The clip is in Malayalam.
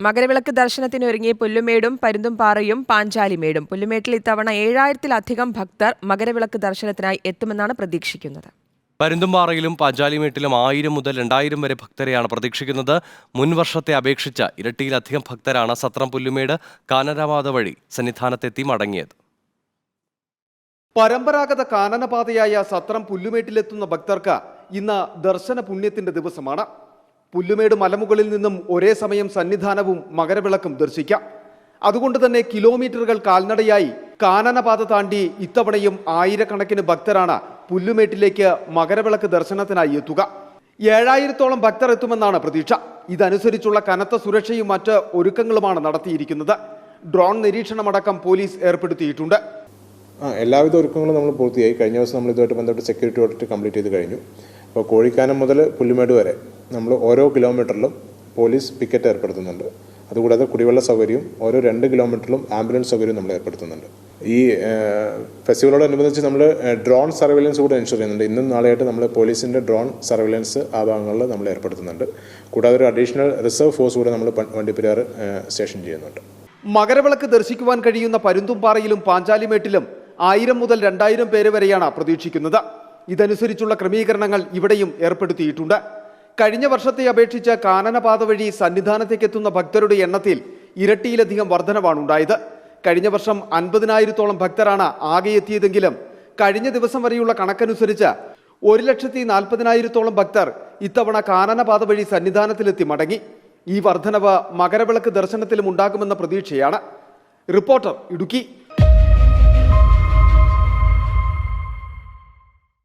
മകരവിളക്ക് ദർശനത്തിനൊരുങ്ങിയ പുല്ലുമേടും പരുന്തുംപാറയും പാഞ്ചാലിമേടും. പുല്ലുമേട്ടിൽ ഇത്തവണ 7000-ലധികം ഭക്തർ മകരവിളക്ക് ദർശനത്തിനായി എത്തുമെന്നാണ് പ്രതീക്ഷിക്കുന്നത്. പരുന്തുംപാറയിലും പാഞ്ചാലിമേട്ടിലും 1000 മുതൽ 2000 വരെ ഭക്തരെയാണ് പ്രതീക്ഷിക്കുന്നത്. മുൻവർഷത്തെ അപേക്ഷിച്ച് ഇരട്ടിയിലധികം ഭക്തരാണ് സത്രം പുല്ലുമേട് കാനനപാത വഴി സന്നിധാനത്തെത്തി മടങ്ങിയത്. പരമ്പരാഗത കാനനപാതയായ സത്രം പുല്ലുമേട്ടിലെത്തുന്ന ഭക്തർക്ക് ഇന്ന് ദർശന പുണ്യത്തിന്റെ ദിവസമാണ്. പുല്ലുമേട് മലമുകളിൽ നിന്നും ഒരേ സമയം സന്നിധാനവും മകരവിളക്കും ദർശിക്കാം. അതുകൊണ്ട് തന്നെ കിലോമീറ്ററുകൾ കാൽനടയായി കാനനപാത താണ്ടി ഇത്തവണയും ആയിരക്കണക്കിന് ഭക്തരാണ് പുല്ലുമേട്ടിലേക്ക് മകരവിളക്ക് ദർശനത്തിനായി എത്തുക. 7000-ഓളം ഭക്തർ എത്തുമെന്നാണ് പ്രതീക്ഷ. ഇതനുസരിച്ചുള്ള കനത്ത സുരക്ഷയും മറ്റ് ഒരുക്കങ്ങളുമാണ് നടത്തിയിരിക്കുന്നത്. ഡ്രോൺ നിരീക്ഷണമടക്കം പോലീസ് ഏർപ്പെടുത്തിയിട്ടുണ്ട്. എല്ലാവിധ ഒരുക്കങ്ങളും നമ്മൾ പൂർത്തിയായി. കഴിഞ്ഞ ദിവസം നമ്മൾ ഇതുമായിട്ട് ബന്ധപ്പെട്ട് സെക്യൂരിറ്റി ഓഡിറ്റ് കംപ്ലീറ്റ് ചെയ്ത് കഴിഞ്ഞു. അപ്പോൾ കോഴിക്കാനം മുതൽ പുല്ലുമേട് വരെ നമ്മൾ ഓരോ കിലോമീറ്ററിലും പോലീസ് പിക്കറ്റ് ഏർപ്പെടുത്തുന്നുണ്ട്. അതുകൂടാതെ കുടിവെള്ള സൗകര്യവും ഓരോ 2 കിലോമീറ്ററിലും ആംബുലൻസ് സൗകര്യവും നമ്മൾ ഏർപ്പെടുത്തുന്നുണ്ട്. ഈ ഫെസ്റ്റിവലോടനുബന്ധിച്ച് നമ്മൾ ഡ്രോൺ സർവൈലൻസ് കൂടെ എൻഷുർ ചെയ്യുന്നുണ്ട്. ഇന്നും നാളെയായിട്ട് നമ്മൾ പോലീസിൻ്റെ ഡ്രോൺ സർവൈലൻസ് ആ ഭാഗങ്ങളിൽ നമ്മൾ ഏർപ്പെടുത്തുന്നുണ്ട്. കൂടാതെ ഒരു അഡീഷണൽ റിസർവ് ഫോഴ്സ് കൂടെ നമ്മൾ വണ്ടിപ്പെരിയാർ സ്റ്റേഷൻ ചെയ്യുന്നുണ്ട്. മകരവിളക്ക് ദർശിക്കുവാൻ കഴിയുന്ന പരുന്തുംപാറയിലും പാഞ്ചാലിമേട്ടിലും 1000 മുതൽ 2000 പേര് വരെയാണ് പ്രതീക്ഷിക്കുന്നത്. ഇതനുസരിച്ചുള്ള ക്രമീകരണങ്ങൾ ഇവിടെയും ഏർപ്പെടുത്തിയിട്ടുണ്ട്. കഴിഞ്ഞ വർഷത്തെ അപേക്ഷിച്ച് കാനനപാത വഴി സന്നിധാനത്തേക്കെത്തുന്ന ഭക്തരുടെ എണ്ണത്തിൽ ഇരട്ടിയിലധികം വർധനവാണുണ്ടായത്. കഴിഞ്ഞ വർഷം 50,000-ഓളം ഭക്തരാണ് ആകെ എത്തിയതെങ്കിലും കഴിഞ്ഞ ദിവസം വരെയുള്ള കണക്കനുസരിച്ച് 1,40,000-ഓളം ഭക്തർ ഇത്തവണ കാനനപാത വഴി സന്നിധാനത്തിലെത്തി മടങ്ങി. ഈ വർധനവ് മകരവിളക്ക് ദർശനത്തിലും ഉണ്ടാകുമെന്ന പ്രതീക്ഷയാണ്. റിപ്പോർട്ടർ, ഇടുക്കി.